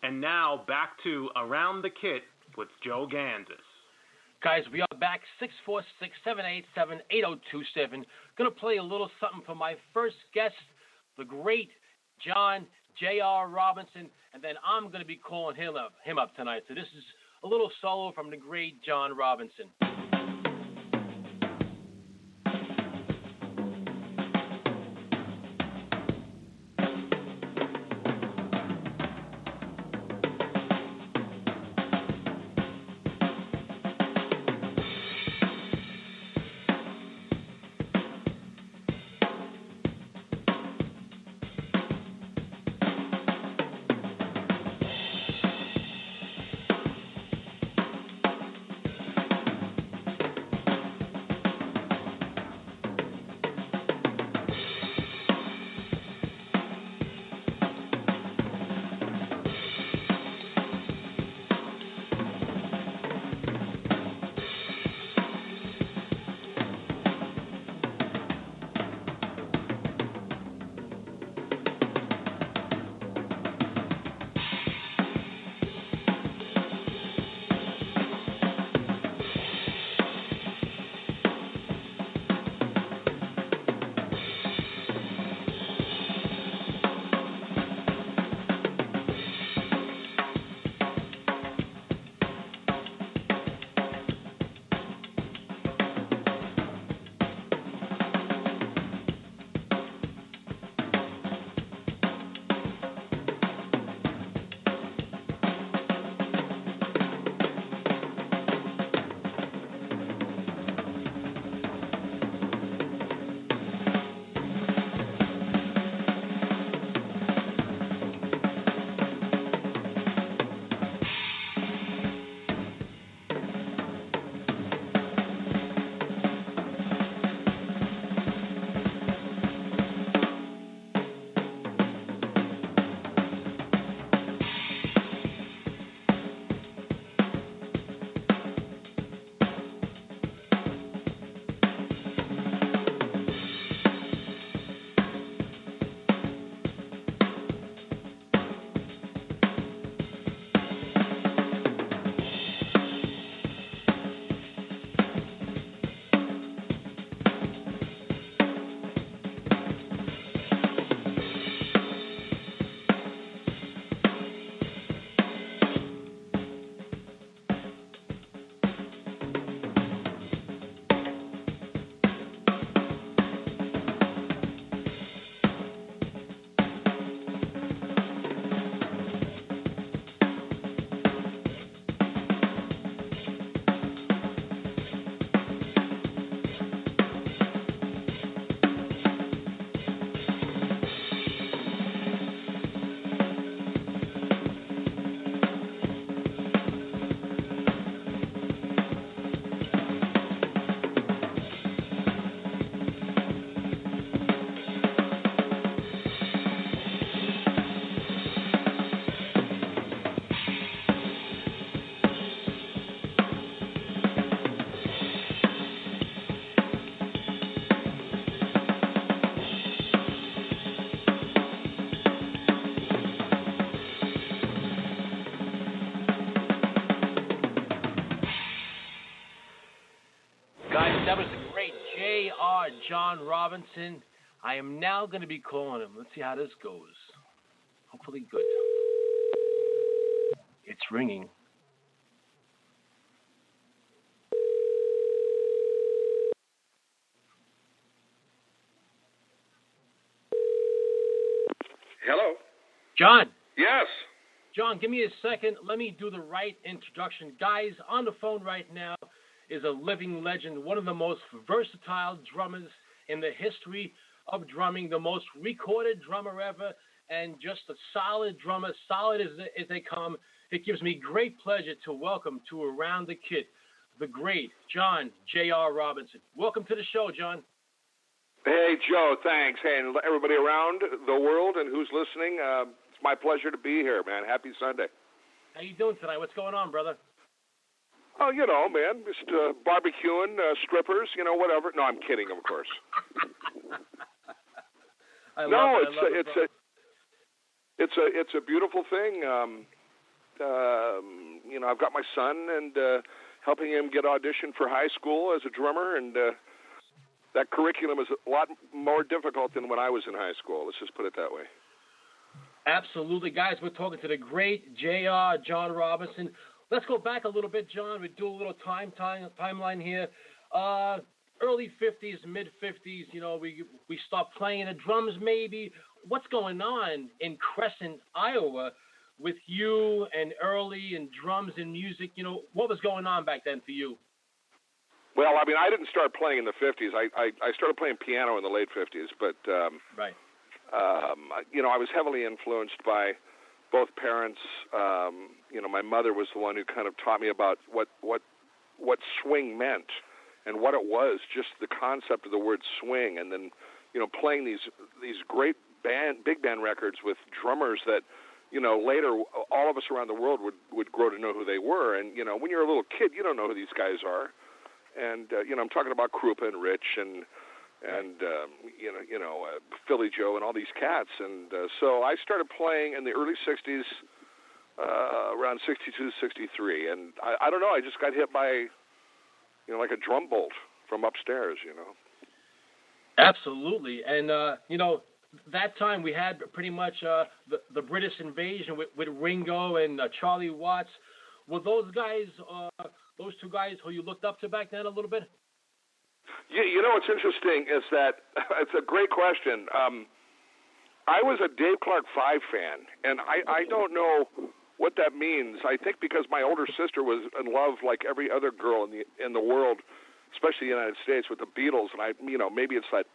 And now back to Around the Kit with Joe Gansas. Guys, we are back, 646-787-8027. Going to play a little something for my first guest, the great John J.R. Robinson, and then I'm going to be calling him up tonight. So this is a little solo from the great John Robinson. That was the great J.R. John Robinson. I am now going to be calling him. Let's see how this goes. Hopefully good. It's ringing. Hello? John. Yes. John, give me a second. Let me do the right introduction. Guys, on the phone right now is a living legend, one of the most versatile drummers in the history of drumming, the most recorded drummer ever, and just a solid drummer, solid as they come. It gives me great pleasure to welcome to Around the Kit, the great John J.R. Robinson. Welcome to the show, John. Hey, Joe, thanks. Hey, and everybody around the world and who's listening, it's my pleasure to be here, man. Happy Sunday. How you doing tonight? What's going on, brother? Oh, you know, man, just barbecuing, strippers, you know, whatever. No, I'm kidding, of course. It's a beautiful thing. I've got my son and helping him get auditioned for high school as a drummer, and that curriculum is a lot more difficult than when I was in high school. Let's just put it that way. Absolutely. Guys, we're talking to the great J.R. John Robinson. Let's go back a little bit, John. We do a little timeline here. Early 50s, mid-50s, we start playing the drums maybe. What's going on in Crescent, Iowa with you and Early and drums and music? What was going on back then for you? Well, I mean, I didn't start playing in the 50s. I started playing piano in the late 50s, but right. I was heavily influenced by both parents. My mother was the one who kind of taught me about what swing meant and what it was, just the concept of the word swing, and then playing these great big band records with drummers that later all of us around the world would grow to know who they were. And when you're a little kid, you don't know who these guys are. And I'm talking about Krupa and Rich and Philly Joe and all these cats. And so I started playing in the early 60s, around 62, 63. And I don't know, I just got hit by, like a drum bolt from upstairs, Absolutely. And, that time we had pretty much the British invasion with Ringo and Charlie Watts. Were those guys, those two guys who you looked up to back then a little bit? Yeah, what's interesting is that it's a great question. I was a Dave Clark 5 fan, and I don't know what that means. I think because my older sister was in love like every other girl in the world, especially the United States, with the Beatles, and maybe it's that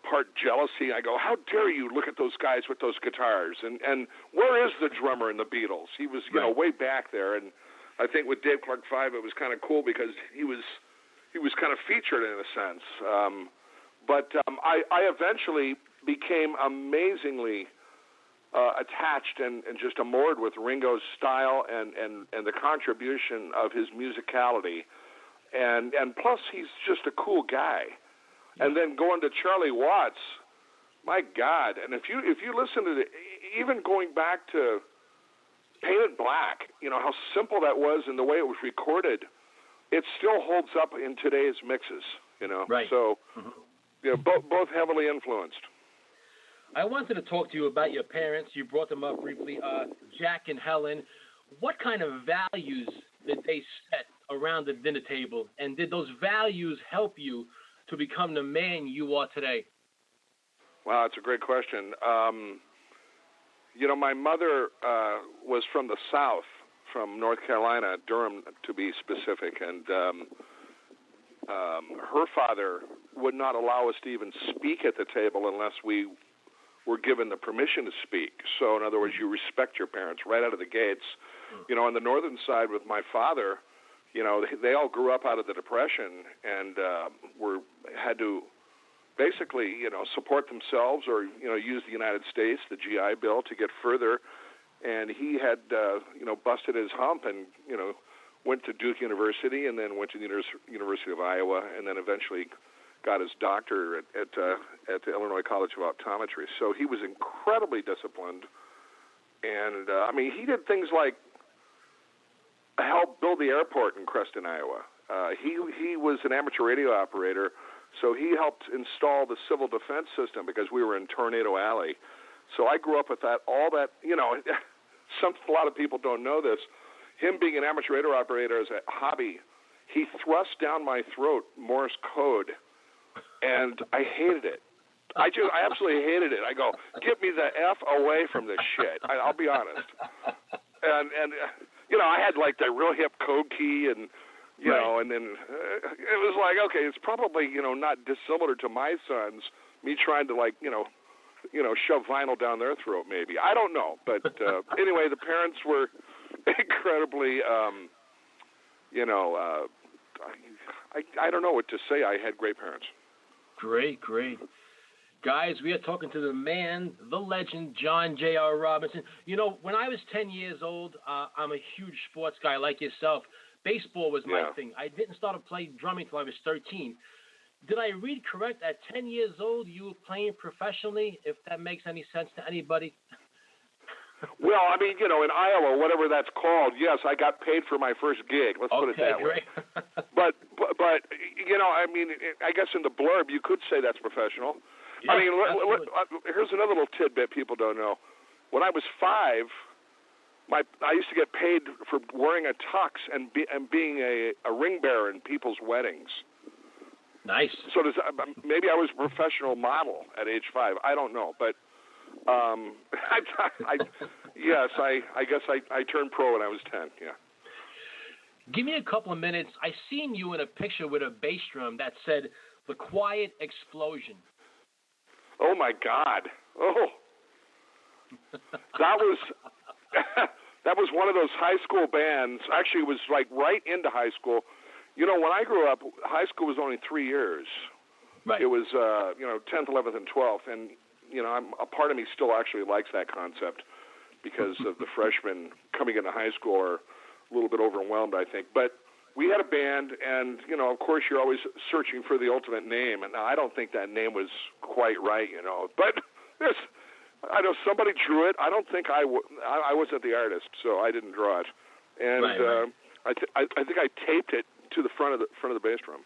part jealousy. I go, how dare you look at those guys with those guitars? And where is the drummer in the Beatles? He was, way back there. And I think with Dave Clark 5, it was kind of cool because he was kind of featured in a sense. But I eventually became amazingly attached and just amored with Ringo's style and the contribution of his musicality. And plus, he's just a cool guy. And then going to Charlie Watts, my God! And if you listen to even going back to Painted Black, how simple that was and the way it was recorded, it still holds up in today's mixes. Right. So, both heavily influenced. I wanted to talk to you about your parents. You brought them up briefly, Jack and Helen. What kind of values did they set around the dinner table, and did those values help you to become the man you are today? Wow, that's a great question. My mother was from the South, from North Carolina, Durham to be specific, and her father would not allow us to even speak at the table unless we were given the permission to speak. So, in other words, you respect your parents right out of the gates. On the northern side with my father, they all grew up out of the Depression and had to basically, support themselves or, use the United States, the GI Bill, to get further. And he had, busted his hump and, went to Duke University and then went to the University of Iowa and then eventually got his doctorate at the Illinois College of Optometry. So he was incredibly disciplined. And, he did things like helped build the airport in Creston, Iowa. He was an amateur radio operator, so he helped install the civil defense system because we were in Tornado Alley. So I grew up with that, all that, a lot of people don't know this. Him being an amateur radio operator as a hobby, he thrust down my throat Morse code, and I hated it. I absolutely hated it. I go, get me the F away from this shit. I'll be honest. And I had like the real hip code key and, and then it was like, okay, it's probably, not dissimilar to my sons, me trying to shove vinyl down their throat maybe. I don't know. But anyway, the parents were incredibly, I don't know what to say. I had great parents. Great. Guys, we are talking to the man, the legend, John J.R. Robinson. When I was 10 years old, I'm a huge sports guy like yourself. Baseball was my thing. I didn't start to play drumming until I was 13. Did I read correct? At 10 years old, you were playing professionally, if that makes any sense to anybody? Well, I mean, in Iowa, whatever that's called, yes, I got paid for my first gig. Let's put it that way. But I mean, I guess in the blurb you could say that's professional. Yeah, I mean, here's another little tidbit people don't know. When I was 5, I used to get paid for wearing a tux and being a ring bearer in people's weddings. Nice. So maybe I was a professional model at age 5. I don't know, but yes, I guess I turned pro when I was 10. Yeah. Give me a couple of minutes. I seen you in a picture with a bass drum that said "The Quiet Explosion." Oh my God! Oh, that was that was one of those high school bands. Actually, it was like right into high school. When I grew up, high school was only 3 years. Right. It was 10th, 11th, and 12th, and a part of me still actually likes that concept because of the freshmen coming into high school are a little bit overwhelmed, I think. But we had a band, and of course, you're always searching for the ultimate name. And I don't think that name was quite right, But I know somebody drew it. I don't think I wasn't the artist, so I didn't draw it. And right. I think I taped it to the front of the bass drum.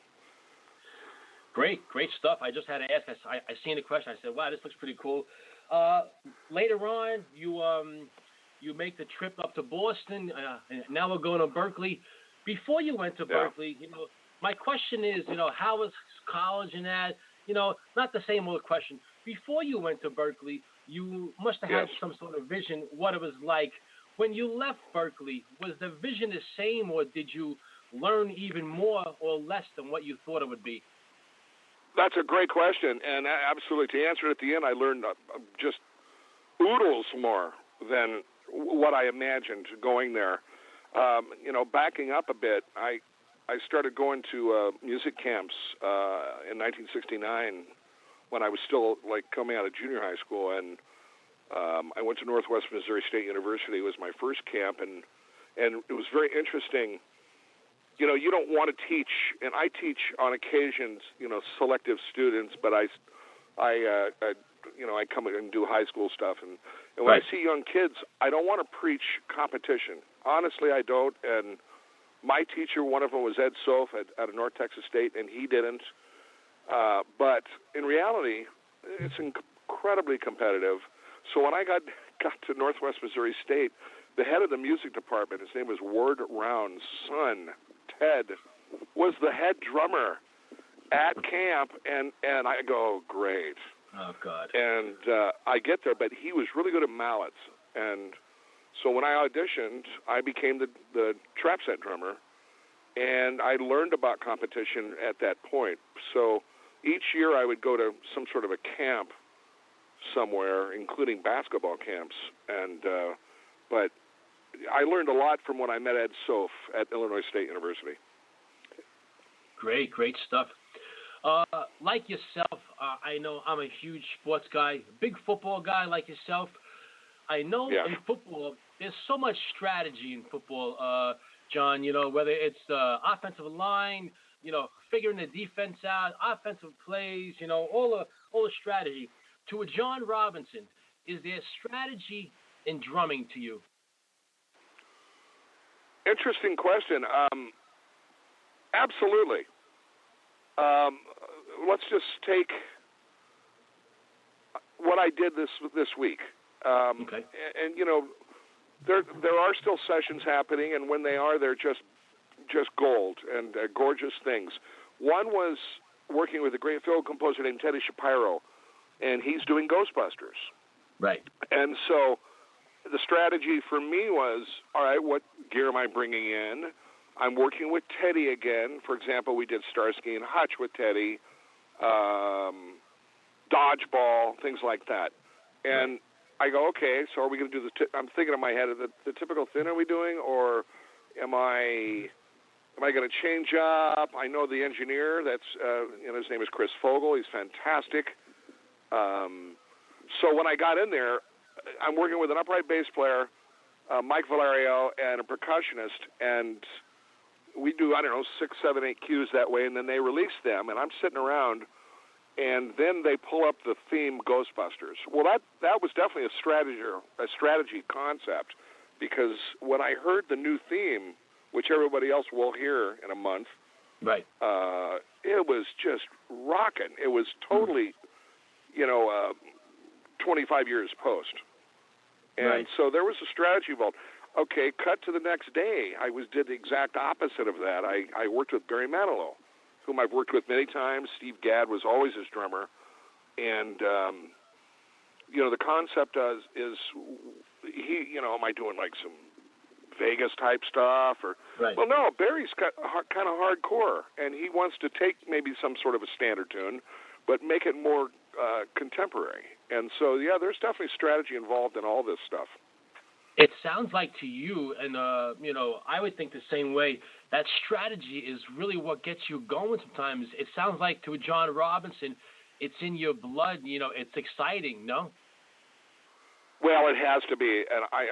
Great stuff. I just had to ask. I seen the question. I said, "Wow, this looks pretty cool." Later on, you make the trip up to Boston. And now we're going to Berkeley. Before you went to Berkeley, my question is, how was college and that? Not the same old question. Before you went to Berkeley, you must have had some sort of vision what it was like. When you left Berkeley, was the vision the same, or did you learn even more or less than what you thought it would be? That's a great question, and absolutely, to answer it at the end, I learned just oodles more than what I imagined going there. Backing up a bit, I started going to music camps in 1969 when I was still coming out of junior high school, and I went to Northwest Missouri State University. It was my first camp, and it was very interesting. You don't want to teach, and I teach on occasions, selective students, but I come and do high school stuff, and when I see young kids, I don't want to preach competition. Honestly, I don't. And my teacher, one of them was Ed Sof at North Texas State, and he didn't. But in reality, it's incredibly competitive. So when I got to Northwest Missouri State, the head of the music department, his name was Ward Round's son, Ted, was the head drummer at camp, and I go, great. Oh, God. And I get there, but he was really good at mallets. And so when I auditioned, I became the trap set drummer, and I learned about competition at that point. So each year I would go to some sort of a camp somewhere, including basketball camps. And but I learned a lot from when I met Ed Sof at Illinois State University. Great stuff. Like yourself, I know I'm a huge sports guy, big football guy like yourself. I know in football, there's so much strategy in football, John, whether it's the offensive line, figuring the defense out, offensive plays, all the strategy. To a John Robinson, is there strategy in drumming to you? Interesting question. Absolutely. Let's just take what I did this week. Okay. And there are still sessions happening, and when they are, they're just gold and gorgeous things. One was working with a great film composer named Teddy Shapiro, and he's doing Ghostbusters. Right. And so the strategy for me was, all right, what gear am I bringing in? I'm working with Teddy again. For example, we did Starsky and Hutch with Teddy, dodgeball, things like that. And I go, okay, so are we going to do I'm thinking in my head, the typical thin are we doing, or am I going to change up? I know the engineer. That's his name is Chris Fogel. He's fantastic. So when I got in there, I'm working with an upright bass player, Mike Valerio, and a percussionist, and we do, 6, 7, 8 cues that way, and then they release them, and I'm sitting around, and then they pull up the theme Ghostbusters. Well, that was definitely a strategy concept, because when I heard the new theme, which everybody else will hear in a month, right, it was just rocking. It was totally, 25 years post. And right. so there was a strategy involved. Okay, cut to the next day. I did the exact opposite of that. I worked with Barry Manilow, whom I've worked with many times. Steve Gadd was always his drummer. And, the concept is he, am I doing like some Vegas-type stuff? Or right. Well, no, Barry's kind of hardcore, and he wants to take maybe some sort of a standard tune, but make it more contemporary. And so, yeah, there's definitely strategy involved in all this stuff. It sounds like to you, and, I would think the same way, that strategy is really what gets you going sometimes. It sounds like to John Robinson, it's in your blood, it's exciting, no? Well, it has to be, and I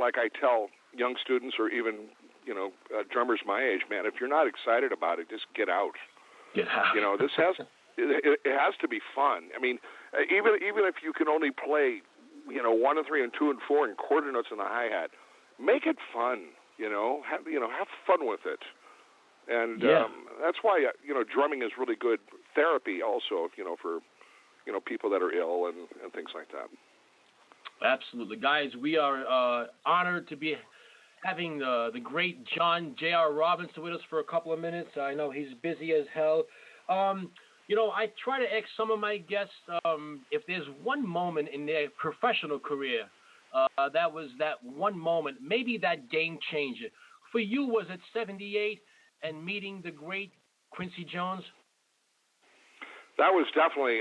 I tell young students or even, drummers my age, man, if you're not excited about it, just get out. Get out. This has, it has to be fun. I mean, even if you can only play, 1 and 3 and 2 and 4 and quarter notes in the hi-hat, make it fun, have fun with it. And that's why, drumming is really good therapy also, for, people that are ill and things like that. Absolutely. Guys, we are honored to be having the great John J.R. Robinson with us for a couple of minutes. I know he's busy as hell. I try to ask some of my guests if there's one moment in their professional career that was that one moment, maybe that game changer. For you, was it 78 and meeting the great Quincy Jones? That was definitely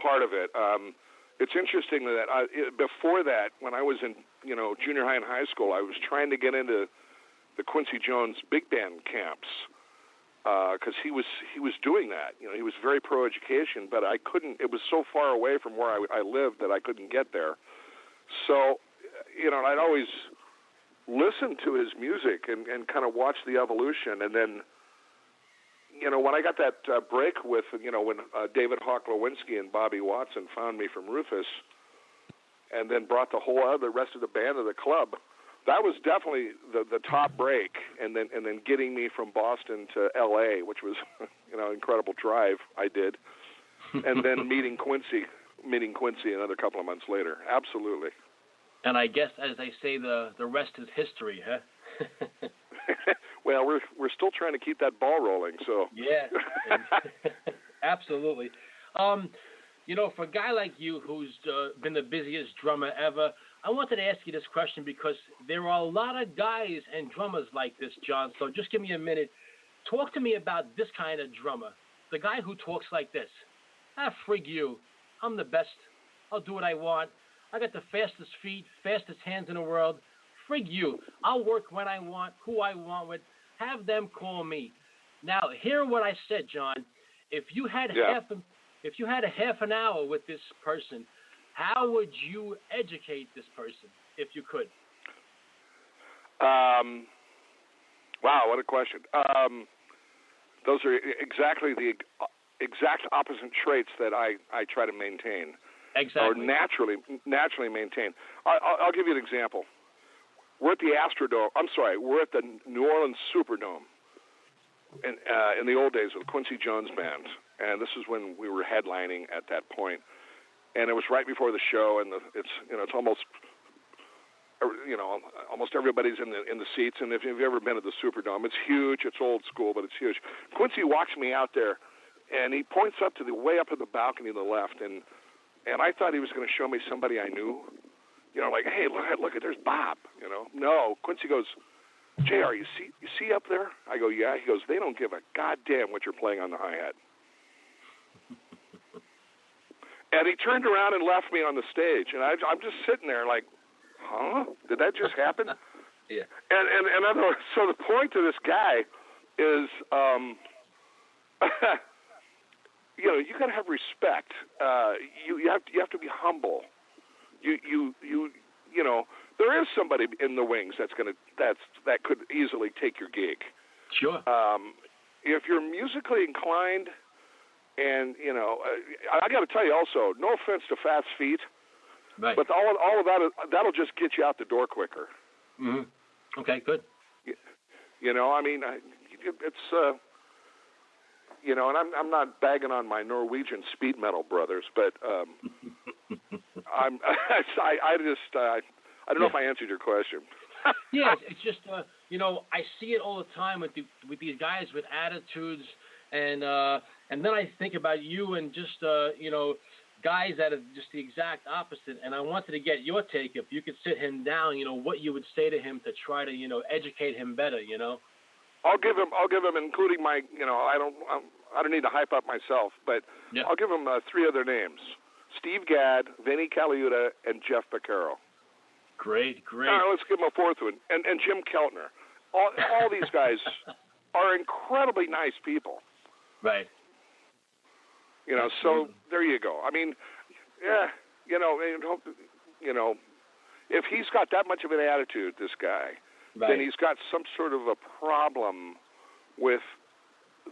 part of it. It's interesting that before that, when I was in junior high and high school, I was trying to get into the Quincy Jones big band camps because he was doing that. He was very pro education, but I couldn't. It was so far away from where I lived that I couldn't get there. So, I'd always listen to his music and kind of watch the evolution, and then. When I got that break with, when David Hawk Lewinsky and Bobby Watson found me from Rufus and then brought the rest of the band to the club, that was definitely the top break. And then getting me from Boston to L.A., which was, incredible drive I did. And then meeting Quincy another couple of months later. Absolutely. And I guess, as they say, the rest is history, huh? Well, we're still trying to keep that ball rolling, so. Yeah, absolutely. For a guy like you who's been the busiest drummer ever, I wanted to ask you this question because there are a lot of guys and drummers like this, John, so just give me a minute. Talk to me about this kind of drummer, the guy who talks like this. Frig you. I'm the best. I'll do what I want. I got the fastest feet, fastest hands in the world. Frig you. I'll work when I want, who I want with. Have them call me. Now, hear what I said, John. If you had a half an hour with this person, how would you educate this person if you could? Wow, what a question. Those are exactly the exact opposite traits that I try to maintain. Exactly. Or naturally maintain. I'll give you an example. We're at the Astrodome. We're at the New Orleans Superdome in the old days with the Quincy Jones Band, and this is when we were headlining at that point. And it was right before the show, and it's almost everybody's in the seats. And if you've ever been at the Superdome, it's huge. It's old school, but it's huge. Quincy walks me out there, and he points up to the way up in the balcony to the left, and I thought he was going to show me somebody I knew. Like, hey, look, there's Bob. No, Quincy goes, JR, you see up there? I go, yeah. He goes, they don't give a goddamn what you're playing on the hi-hat. And he turned around and left me on the stage, and I'm just sitting there like, huh? Did that just happen? Yeah. And in other words, so the point to this guy is, you got to have respect. You have to be humble. There is somebody in the wings that could easily take your gig. Sure. If you're musically inclined, And I got to tell you also, no offense to Fast Feet, right. but all of that that'll just get you out the door quicker. Mm-hmm. Okay, good. I mean, it's and I'm not bagging on my Norwegian speed metal brothers, but I don't know if I answered your question. Yeah, it's just I see it all the time with these guys with attitudes, and then I think about you and just guys that are just the exact opposite. And I wanted to get your take, if you could sit him down, what you would say to him to try to educate him better. I'll give him, including my, I don't need to hype up myself, but yeah. I'll give him 3 other names: Steve Gadd, Vinnie Colaiuta, and Jeff Beccaro. Great. Let's give him a 4th one, and Jim Keltner. All these guys are incredibly nice people. Right. So there you go. I mean, yeah, if he's got that much of an attitude, this guy, right. then he's got some sort of a problem with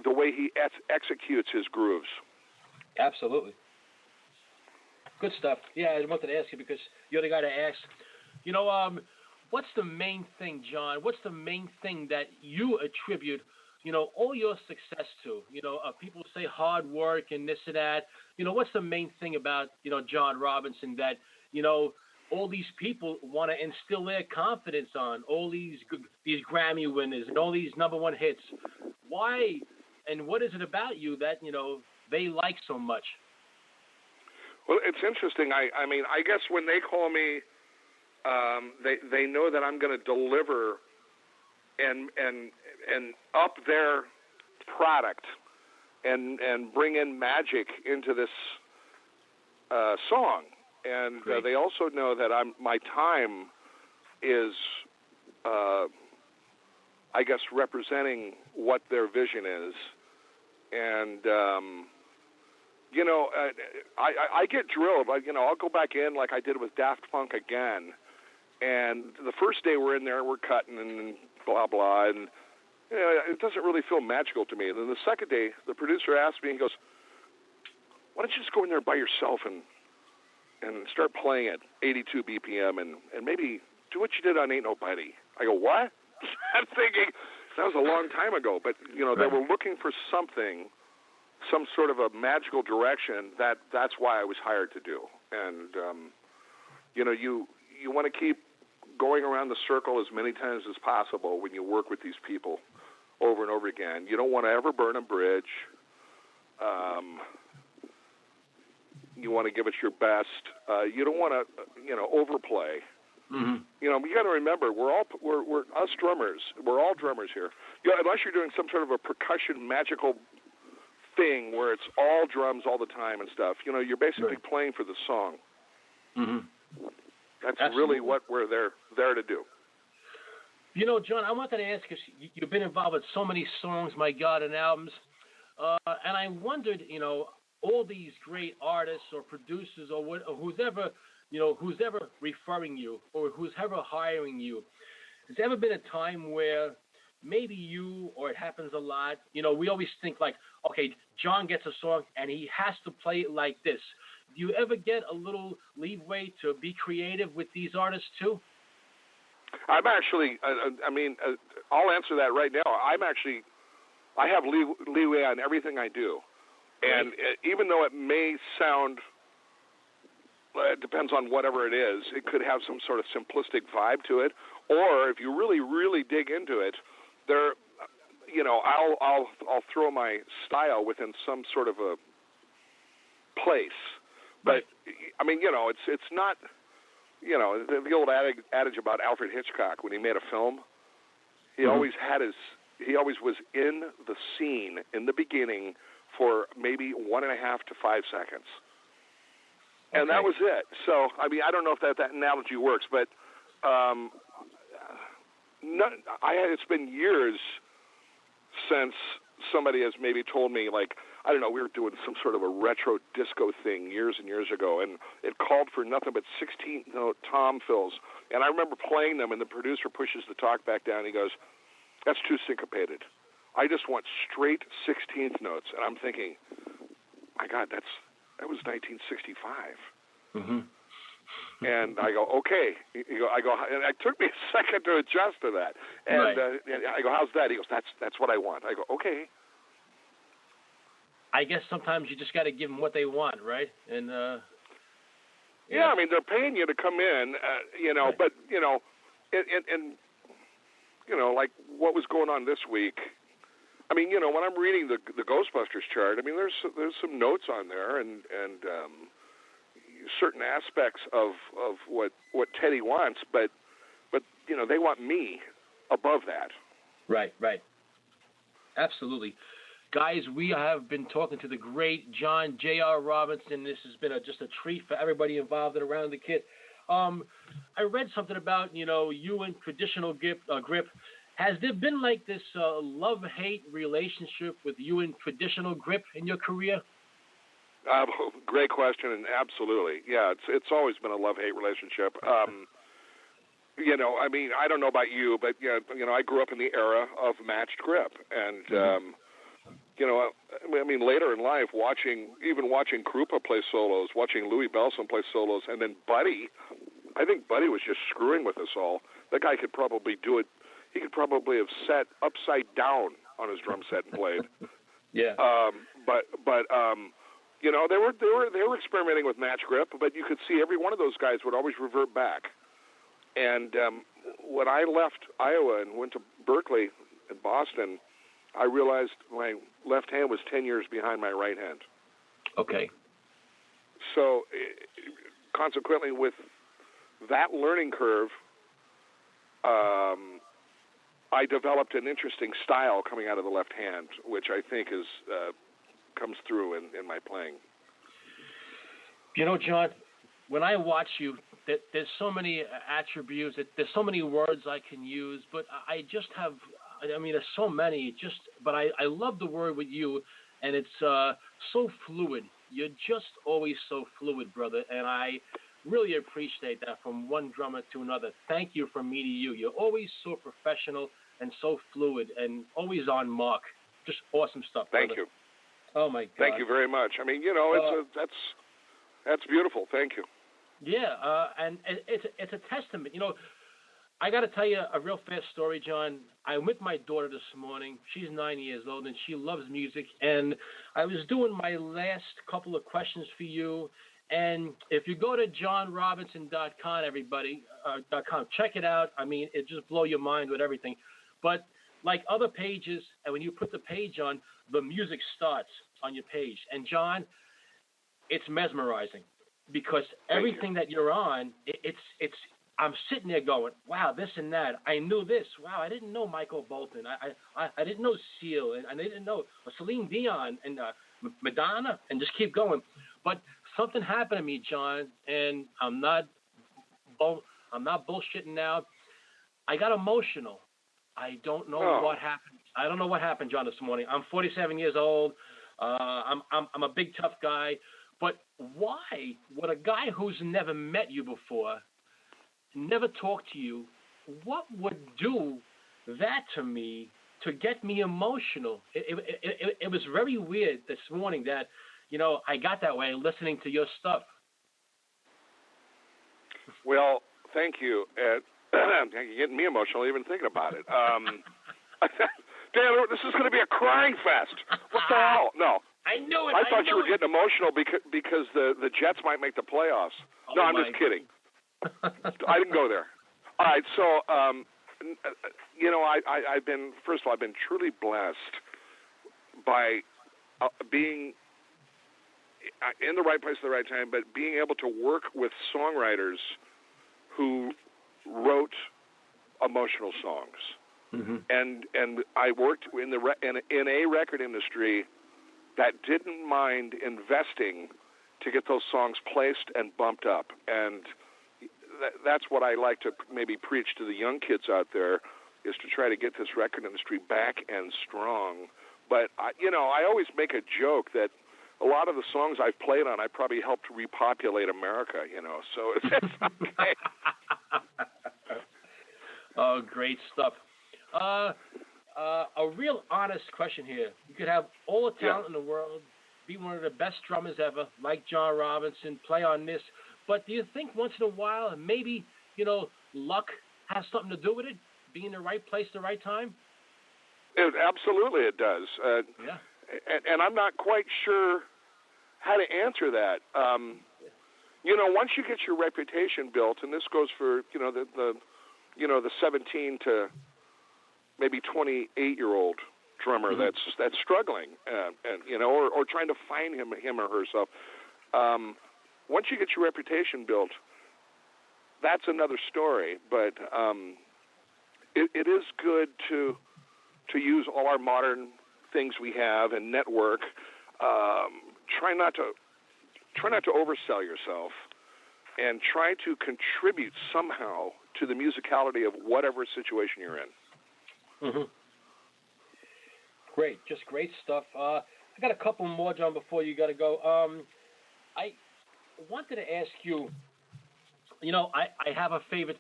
the way he executes his grooves. Absolutely. Good stuff. Yeah, I wanted to ask you because you're the guy to ask. What's the main thing, John? What's the main thing that you attribute, all your success to? People say hard work and this and that. What's the main thing about, John Robinson that, all these people want to instill their confidence on, all these Grammy winners and all these #1 hits? Why and what is it about you that, they like so much? Well, it's interesting. I mean, I guess when they call me, they know that I'm going to deliver and up their product and bring in magic into this song. And they also know that my time is, I guess, representing what their vision is. And I get drilled. I'll go back in like I did with Daft Punk again. And the first day we're in there, we're cutting and blah, blah, and it doesn't really feel magical to me. And then the second day, the producer asked me, he goes, why don't you just go in there by yourself and start playing at 82 BPM and maybe do what you did on Ain't Nobody. I go, what? I'm thinking, that was a long time ago, but, they were looking for something, some sort of a magical direction that's why I was hired to do. And, you want to keep going around the circle as many times as possible when you work with these people over and over again. You don't want to ever burn a bridge. You want to give it your best. You don't want to, overplay. Mm-hmm. You got to remember, we're us drummers. We're all drummers here. Unless you're doing some sort of a percussion magical thing where it's all drums all the time and stuff. You're basically playing for the song. Mm-hmm. That's Absolutely. really what we're there to do. John, I wanted to ask you, you've been involved with so many songs, my God, and albums, and I wondered, all these great artists or producers or who's ever referring you or who's ever hiring you, has there ever been a time where maybe you, or it happens a lot, we always think like, okay, John gets a song and he has to play it like this. Do you ever get a little leeway to be creative with these artists too? I'm actually, I'll answer that right now. I have leeway on everything I do. And even though it may sound, it depends on whatever it is, it could have some sort of simplistic vibe to it. Or if you really, really dig into it, I'll throw my style within some sort of a place. But it's not, the old adage about Alfred Hitchcock when he made a film. He always was in the scene in the beginning for maybe 1.5 to 5 seconds, and that was it. So I don't know if that analogy works, but it's been years since somebody has maybe told me, like, I don't know, we were doing some sort of a retro disco thing years and years ago, and it called for nothing but 16-note tom fills. And I remember playing them, and the producer pushes the talk back down. He goes, that's too syncopated. I just want straight 16th notes. And I'm thinking, my God, that was 1965. Mm-hmm. And I go, okay. And it took me a second to adjust to that. And, Right. And I go, how's that? He goes, that's what I want. I go, okay. I guess sometimes you just got to give them what they want, right? And yeah, I mean, they're paying you to come in, Right. but and like what was going on this week. I mean, when I'm reading the Ghostbusters chart, I mean, there's some notes on there and certain aspects of what Teddy wants, but they want me above that. Right. Absolutely. Guys, we have been talking to the great John J.R. Robinson. This has been just a treat for everybody involved in Around the Kit. I read something about, you and traditional grip. Has there been like this love-hate relationship with you and traditional grip in your career? Great question, and absolutely. Yeah, it's always been a love-hate relationship. I mean, I don't know about you, but I grew up in the era of matched grip, and I mean, later in life, watching Krupa play solos, watching Louis Bellson play solos, and then Buddy. I think Buddy was just screwing with us all. That guy could probably do it. He could probably have sat upside down on his drum set and played. Yeah. But they were experimenting with match grip, but you could see every one of those guys would always revert back. And when I left Iowa and went to Berkeley in Boston, I realized my left hand was 10 years behind my right hand. Okay. So consequently, with that learning curve, I developed an interesting style coming out of the left hand, which I think comes through in my playing. John, when I watch you, there's so many attributes, there's so many words I can use, but I just have, I mean, there's so many, but I love the word with you, and it's so fluid. You're just always so fluid, brother, and I really appreciate that from one drummer to another. Thank you from me to you. You're always so professional and so fluid and always on mark. Just awesome stuff, brother. Thank you. Oh, my God. Thank you very much. I mean, that's beautiful. Thank you. Yeah, and it's a testament. I got to tell you a real fast story, John. I'm with my daughter this morning. She's 9 years old, and she loves music. And I was doing my last couple of questions for you. And if you go to johnrobinson.com, everybody, .com, check it out. I mean, it just blow your mind with everything. But like other pages, and when you put the page on, the music starts on your page. And, John, it's mesmerizing because everything that you're on, it's I'm sitting there going, wow, this and that. I knew this. Wow, I didn't know Michael Bolton. I didn't know Seal, and I didn't know Celine Dion and Madonna, and just keep going. But something happened to me, John, and I'm not bullshitting now. I got emotional. I don't know what happened. I don't know what happened, John, this morning. I'm 47 years old. I'm a big tough guy. But why would a guy who's never met you before, never talked to you, what would do that to me to get me emotional? It was very weird this morning that, I got that way listening to your stuff. Well, thank you. You're getting me emotional even thinking about it. Dan, this is going to be a crying fest. What the hell? No. I knew it. I thought you were getting emotional because the Jets might make the playoffs. No, I'm just kidding. I didn't go there. All right, so I've been truly blessed by being in the right place at the right time, but being able to work with songwriters who wrote emotional songs. Mm-hmm. And I worked in a record industry that didn't mind investing to get those songs placed and bumped up. And that's what I like to maybe preach to the young kids out there, is to try to get this record industry back and strong. But, I always make a joke that a lot of the songs I've played on, I probably helped repopulate America, so it's okay. Oh, great stuff. A real honest question here. You could have all the talent in the world. be one of the best drummers ever, like John Robinson, play on this. But do you think once in a while, maybe, luck has something to do with it? Being in the right place at the right time? Absolutely it does. Yeah. And I'm not quite sure how to answer that. Once you get your reputation built, and this goes for, the 17 to maybe 28-year-old drummer that's struggling, or trying to find him or herself. Once you get your reputation built, that's another story. But it is good to use all our modern things we have and network. Try not to oversell yourself, and try to contribute somehow to the musicality of whatever situation you're in. Mm-hmm. Great, just great stuff. I got a couple more, John, before you got to go. I wanted to ask you, I have a favorite.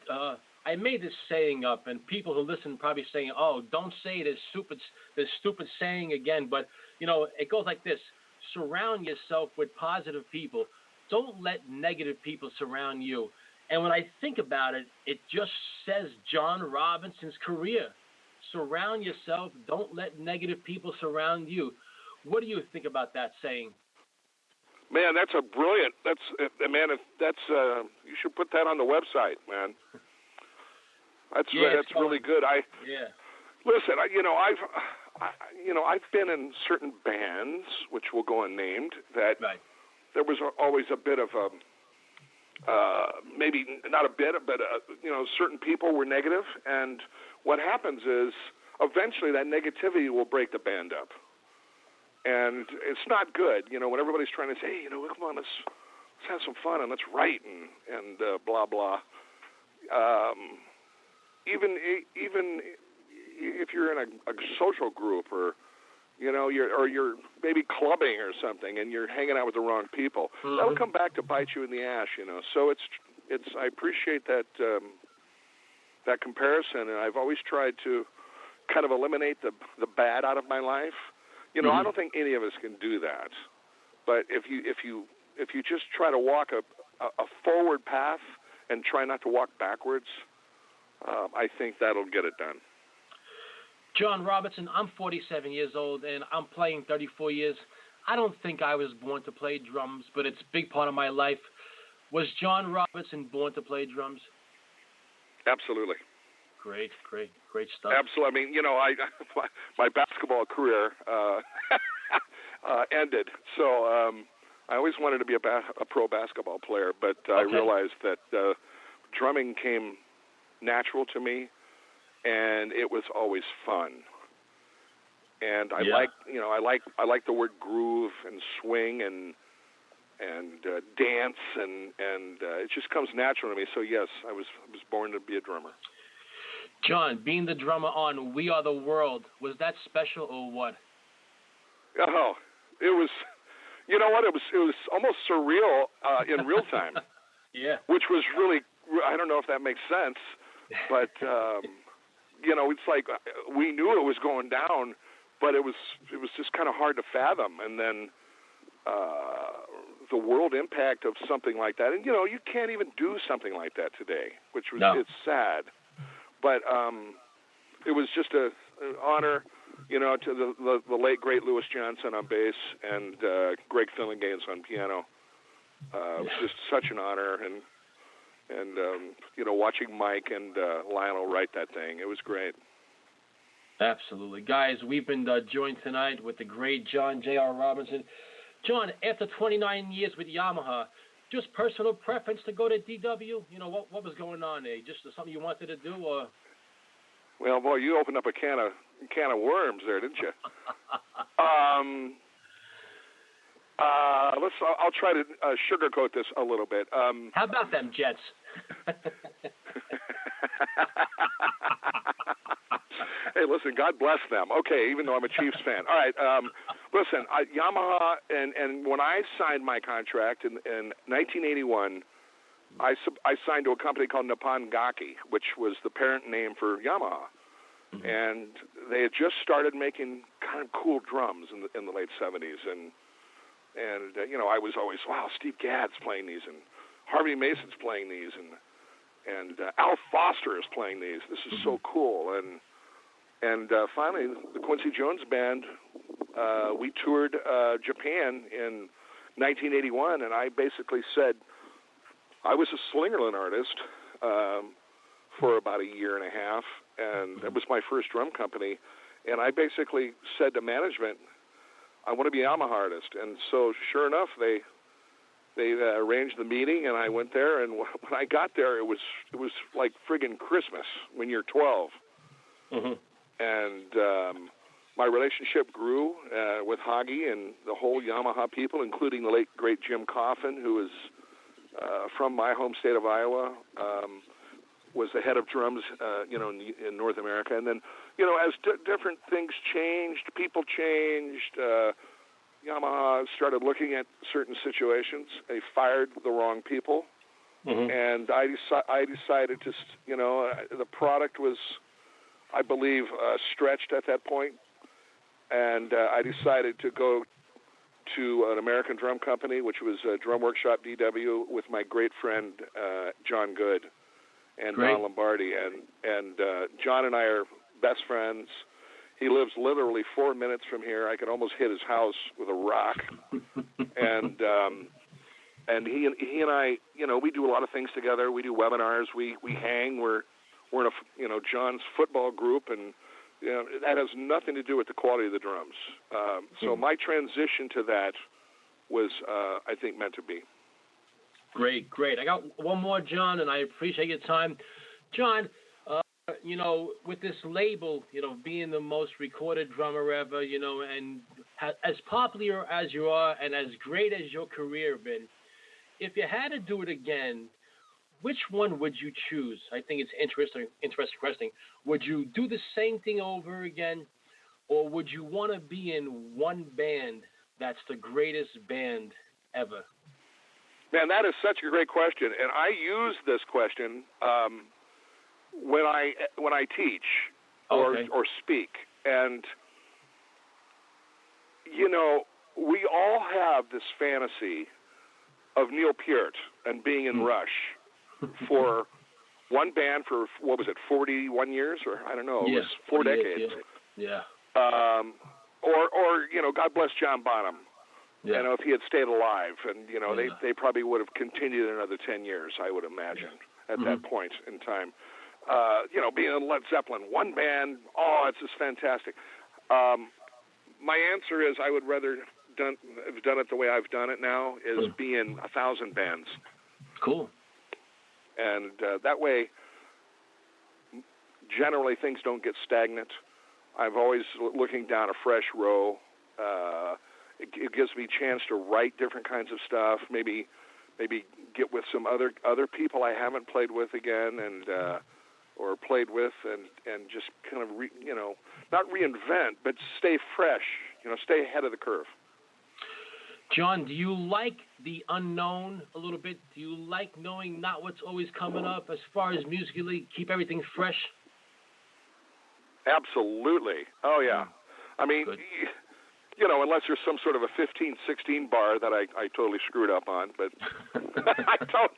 I made this saying up, and people who listen probably saying, "Oh, don't say this stupid saying again." But it goes like this: surround yourself with positive people. Don't let negative people surround you. And when I think about it, it just says John Robinson's career. Surround yourself. Don't let negative people surround you. What do you think about that saying? Man, that's a brilliant. You should put that on the website, man. That's really good. Listen. I've been in certain bands, which will go unnamed, that there was always a bit of maybe not a bit, but certain people were negative, and what happens is eventually that negativity will break the band up, and it's not good. When everybody's trying to say, hey, come on, let's have some fun and let's write and blah blah. Even if you're in a social group, or you're maybe clubbing or something, and you're hanging out with the wrong people, that'll come back to bite you in the ass. So it's I appreciate that that comparison, and I've always tried to kind of eliminate the bad out of my life. I don't think any of us can do that, but if you just try to walk a forward path and try not to walk backwards, I think that'll get it done. John Robinson, I'm 47 years old, and I'm playing 34 years. I don't think I was born to play drums, but it's a big part of my life. Was John Robinson born to play drums? Absolutely. Great stuff. Absolutely. I mean, my basketball career ended, so I always wanted to be a pro basketball player, but I realized that drumming came natural to me, and it was always fun. And I like the word groove and swing and dance, and it just comes natural to me. So yes, I was born to be a drummer. John, being the drummer on We Are the World, was that special or what? Oh, it was. You know what? It was almost surreal in real time. Yeah. Which was really, I don't know if that makes sense, but it's like we knew it was going down, but it was just kind of hard to fathom. And then the world impact of something like that, and you can't even do something like that today, which was It's sad. But it was just an honor, to the late great Louis Johnson on bass and Greg Fillinganes on piano. It was just such an honor, and watching Mike and Lionel write that thing, it was great. Absolutely. Guys, we've been joined tonight with the great John J.R. Robinson. John, after 29 years with Yamaha, just personal preference to go to DW? What was going on there? Just something you wanted to do, or? Well, boy, you opened up a can of worms there, didn't you? I'll try to sugarcoat this a little bit. How about them Jets? Hey, listen, God bless them. Okay, even though I'm a Chiefs fan. All right, listen, Yamaha, and when I signed my contract in 1981, I signed to a company called Nippon Gaki, which was the parent name for Yamaha. Mm-hmm. And they had just started making kind of cool drums in the late 70s, and And I was always, wow, Steve Gadd's playing these, and Harvey Mason's playing these, and Al Foster is playing these. This is so cool. And finally, the Quincy Jones Band, we toured Japan in 1981, and I basically said I was a Slingerland artist for about a year and a half, and that was my first drum company. And I basically said to management, I want to be a Yamaha artist. And so, sure enough, they arranged the meeting, and I went there. And when I got there, it was like friggin' Christmas when you're 12. Mm-hmm. And my relationship grew with Hagi and the whole Yamaha people, including the late great Jim Coffin, who was from my home state of Iowa, was the head of drums, in North America. And then, as different things changed, people changed. Yamaha started looking at certain situations. They fired the wrong people, and I decided to, the product was, I believe, stretched at that point, and I decided to go to an American drum company, which was Drum Workshop DW, with my great friend John Good and Don Lombardi, and John and I are best friends. He lives literally 4 minutes from here. I could almost hit his house with a rock. And he and I, we do a lot of things together. We do webinars. We hang. We're in a John's football group, and that has nothing to do with the quality of the drums. So my transition to that was, I think, meant to be. Great. I got one more, John, and I appreciate your time. John, with this label, being the most recorded drummer ever, and as popular as you are and as great as your career been, if you had to do it again, which one would you choose? I think it's interesting question. Would you do the same thing over again, or would you want to be in one band that's the greatest band ever? Man, that is such a great question, and I use this question when I teach or speak. And we all have this fantasy of Neil Peart and being in Rush for one band for, what was it, 41 years, or I don't know, it was 4 decades. Yeah. Or God bless John Bonham. Yeah. If he had stayed alive, and they probably would have continued another 10 years, I would imagine, at that point in time. Being in Led Zeppelin, one band, it's just fantastic. My answer is I would rather have done it the way I've done it now, is be in 1,000 bands. Cool. And that way, generally things don't get stagnant. I'm always looking down a fresh row. It gives me a chance to write different kinds of stuff, maybe get with some other people I haven't played with again, and or played with, and just kind of not reinvent, but stay fresh, stay ahead of the curve. John, do you like the unknown a little bit? Do you like knowing not what's always coming up as far as musically, keep everything fresh? Absolutely. Oh, yeah. I mean, Good. Unless there's some sort of a 15-16 bar that I totally screwed up on, but I don't.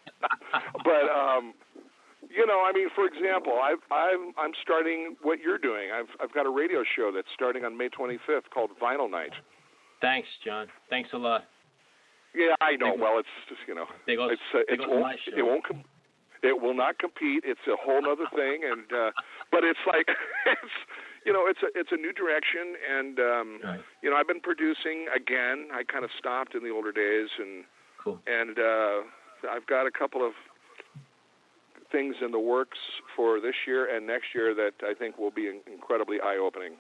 But I mean, for example, I'm starting what you're doing. I've got a radio show that's starting on May 25th called Vinyl Night. Thanks, John. Thanks a lot. Yeah, I know. Well, it's just it will not compete. It's a whole other thing, and but it's like it's a new direction, and I've been producing again. I kind of stopped in the older days, and cool. And I've got a couple of things in the works for this year and next year that I think will be incredibly eye-opening.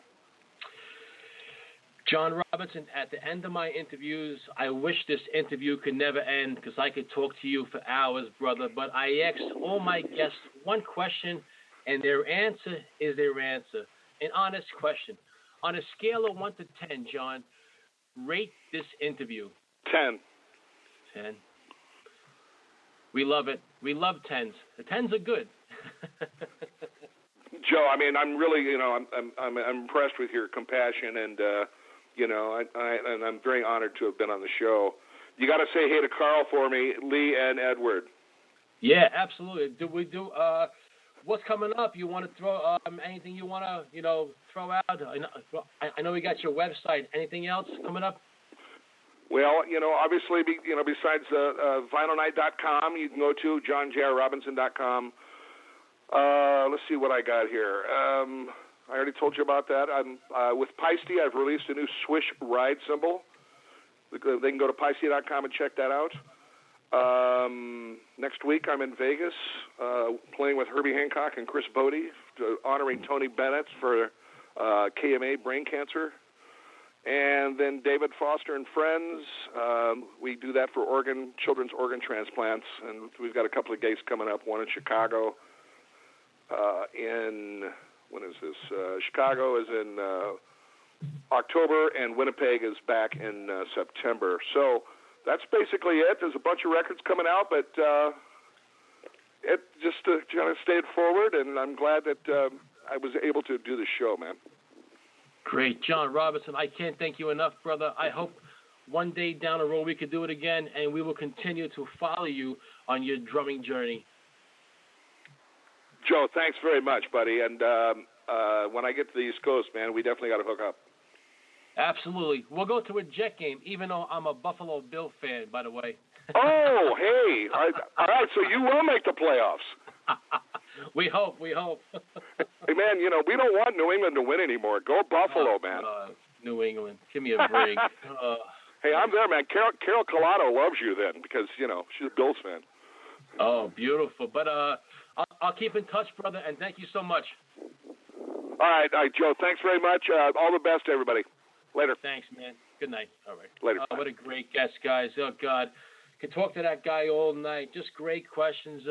John Robinson, at the end of my interviews, I wish this interview could never end because I could talk to you for hours, brother, but I asked all my guests one question, and their answer is their answer. An honest question. On a scale of 1 to 10, John, rate this interview. 10. 10. We love it. We love 10s. The 10s are good. Joe, I mean, I'm really, I'm impressed with your compassion and and I'm very honored to have been on the show. You got to say hey to Carl for me, Lee and Edward. Yeah, absolutely. What's coming up? You want to throw anything you want to, throw out? I know we got your website. Anything else coming up? Well, obviously, besides vinylnight.com, you can go to johnjrrobinson.com. Let's see what I got here. I already told you about that. I'm with Paiste. I've released a new Swish ride cymbal. They can go to paiste.com and check that out. Next week, I'm in Vegas playing with Herbie Hancock and Chris Bodie, honoring Tony Bennett for KMA brain cancer. And then David Foster and Friends. We do that for children's organ transplants. And we've got a couple of gigs coming up, one in Chicago. When is this? Chicago is in October, and Winnipeg is back in September. So that's basically it. There's a bunch of records coming out, but it just kind of stayed forward, and I'm glad that I was able to do the show, man. Great. John Robinson, I can't thank you enough, brother. I hope one day down the road we could do it again, and we will continue to follow you on your drumming journey. Joe, thanks very much, buddy. And when I get to the East Coast, man, we definitely got to hook up. Absolutely. We'll go to a Jet game, even though I'm a Buffalo Bill fan, by the way. Oh, hey. All right, so you will make the playoffs. We hope. Hey, man, we don't want New England to win anymore. Go Buffalo, man. New England. Give me a break. Hey, I'm there, man. Carol Collado loves you then because, she's a Bills fan. Oh, beautiful. But I'll keep in touch, brother, and thank you so much. All right, Joe, thanks very much. All the best to everybody. Later. Thanks, man. Good night. All right. Later. What a great guest, guys. Oh, God. Can talk to that guy all night. Just great questions.